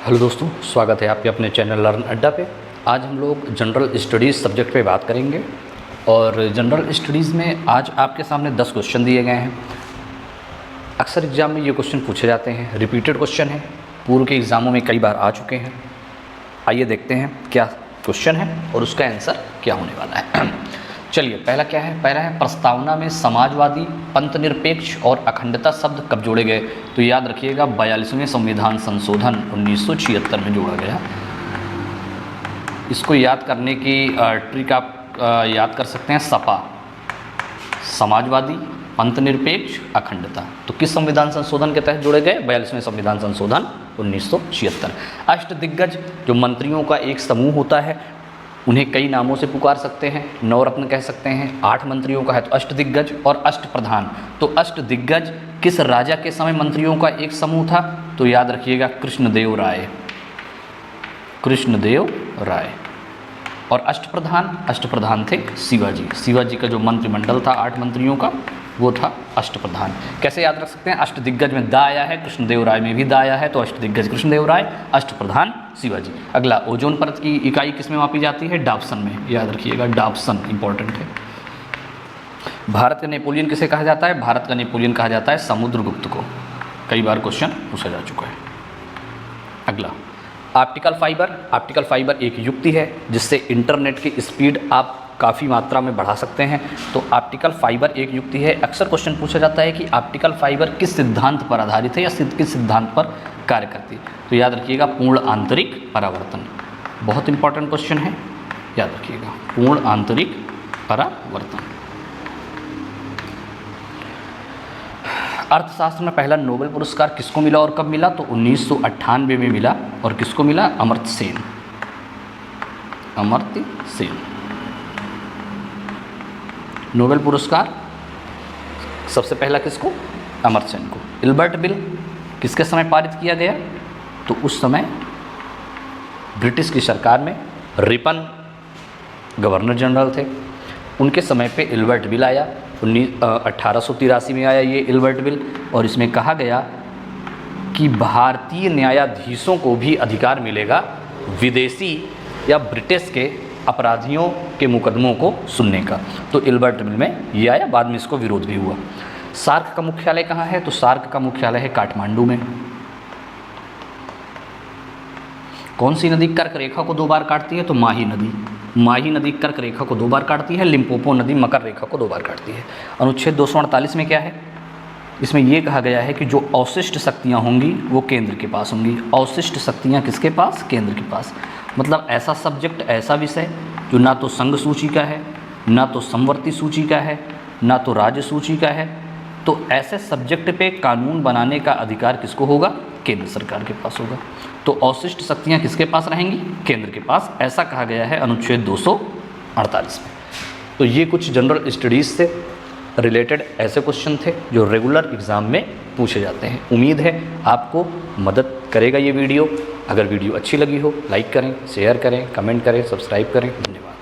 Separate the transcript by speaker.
Speaker 1: Hello दोस्तों, स्वागत है आपके अपने चैनल लर्न अड्डा पे। आज हम लोग जनरल स्टडीज़ सब्जेक्ट पे बात करेंगे और जनरल स्टडीज़ में आज आपके सामने 10 क्वेश्चन दिए गए हैं। अक्सर एग्ज़ाम में ये क्वेश्चन पूछे जाते हैं, रिपीटेड क्वेश्चन है, पूर्व के एग्ज़ामों में कई बार आ चुके हैं। आइए देखते हैं क्या क्वेश्चन है और उसका आंसर क्या होने वाला है। चलिए, पहला क्या है? पहला है प्रस्तावना में समाजवादी, पंथनिरपेक्ष और अखंडता शब्द कब जोड़े गए? तो याद रखिएगा 42वें संविधान संशोधन 1976 में जोड़ा गया। इसको याद करने की ट्रिक आप याद कर सकते हैं, सपा, समाजवादी, पंथनिरपेक्ष, अखंडता। तो किस संविधान संशोधन के तहत जोड़े गए? 42वें संविधान संशोधन 1976। अष्टदिग्गज जो मंत्रियों का एक समूह होता है, उन्हें कई नामों से पुकार सकते हैं, नवरत्न कह सकते हैं। 8 मंत्रियों का है तो अष्टदिग्गज और अष्टप्रधान। तो अष्टदिग्गज किस राजा के समय मंत्रियों का एक समूह था? तो याद रखिएगा कृष्णदेव राय, कृष्णदेव राय। और अष्टप्रधान थे शिवाजी का जो मंत्रिमंडल था 8 मंत्रियों का, वो था अष्टप्रधान। कैसे याद रख सकते हैं? अष्टदिग्गज में दा आया है, कृष्णदेव राय में भी दा आया है, तो अष्टदिग्गज कृष्णदेव राय, अष्टप्रधान शिवाजी। अगला, ओजोन परत की इकाई किस में मापी जाती है? डाप्सन में। याद रखिएगा डाप्सन इंपॉर्टेंट है। भारत का नेपोलियन किसे कहा जाता है? भारत का नेपोलियन कहा जाता है समुद्रगुप्त को। कई बार क्वेश्चन पूछा जा चुका है। अगला, ऑप्टिकल फाइबर एक युक्ति है जिससे इंटरनेट की स्पीड आप काफ़ी मात्रा में बढ़ा सकते हैं। तो ऑप्टिकल फाइबर एक युक्ति है। अक्सर क्वेश्चन पूछा जाता है कि ऑप्टिकल फाइबर किस सिद्धांत पर आधारित है या किस सिद्धांत पर कार्य करती है? तो याद रखिएगा पूर्ण आंतरिक परावर्तन। बहुत इंपॉर्टेंट क्वेश्चन है, याद रखिएगा पूर्ण आंतरिक परावर्तन। अर्थशास्त्र में पहला नोबेल पुरस्कार किसको मिला और कब मिला? तो 1998 में मिला। और किसको मिला? अमर्त्य सेन। नोबेल पुरस्कार सबसे पहला किसको? अमर्त्य सेन को। इल्बर्ट बिल किसके समय पारित किया गया? तो उस समय ब्रिटिश की सरकार में रिपन गवर्नर जनरल थे, उनके समय पे इल्बर्ट बिल आया। 1883 में आया ये इल्बर्ट बिल, और इसमें कहा गया कि भारतीय न्यायाधीशों को भी अधिकार मिलेगा विदेशी या ब्रिटिश के अपराधियों के मुकदमों को सुनने का। तो इल्बर्ट बिल में ये आया, बाद में इसको विरोध भी हुआ। सार्क का मुख्यालय कहाँ है? तो सार्क का मुख्यालय है काठमांडू में। कौन सी नदी कर्क रेखा को 2 बार काटती है? तो माही नदी कर्क रेखा को 2 बार काटती है। लिम्पोपो नदी मकर रेखा को 2 बार काटती है। अनुच्छेद 248 में क्या है? इसमें यह कहा गया है कि जो अवशिष्ट शक्तियाँ होंगी वो केंद्र के पास होंगी। अवशिष्ट शक्तियाँ किसके पास? केंद्र के पास। मतलब ऐसा सब्जेक्ट, ऐसा विषय जो ना तो संघ सूची का है, ना तो समवर्ती सूची का है, ना तो राज्य सूची का है, तो ऐसे सब्जेक्ट पे कानून बनाने का अधिकार किसको होगा? केंद्र सरकार के पास होगा। तो अवशिष्ट शक्तियाँ किसके पास रहेंगी? केंद्र के पास। ऐसा कहा गया है अनुच्छेद 248 में। तो ये कुछ जनरल स्टडीज़ से रिलेटेड ऐसे क्वेश्चन थे जो रेगुलर एग्ज़ाम में पूछे जाते हैं। उम्मीद है आपको मदद करेगा ये वीडियो। अगर वीडियो अच्छी लगी हो, लाइक करें, शेयर करें, कमेंट करें, सब्सक्राइब करें। धन्यवाद।